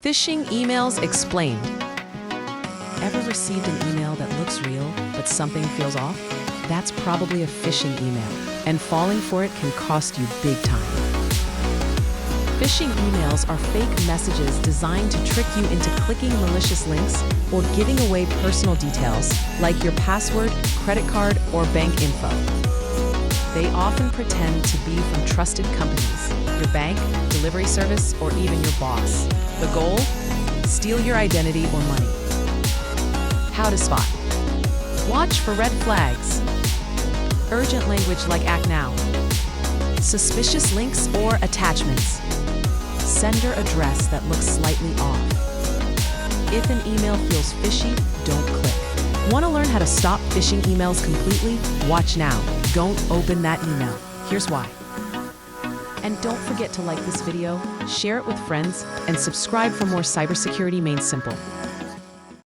Phishing emails explained. Ever received an email that looks real, but something feels off? That's probably a phishing email, and falling for it can cost you big time. Phishing emails are fake messages designed to trick you into clicking malicious links or giving away personal details like your password, credit card, or bank info. They often pretend to be from trusted companies, your bank, delivery service, or even your boss. The goal? Steal your identity or money. How to spot. Watch for red flags. Urgent language like act now. Suspicious links or attachments. Sender address that looks slightly off. If an email feels fishy, don't click. Want to learn how to stop phishing emails completely? Watch now. Don't open that email. Here's why. And don't forget to like this video, share it with friends, and subscribe for more cybersecurity made simple.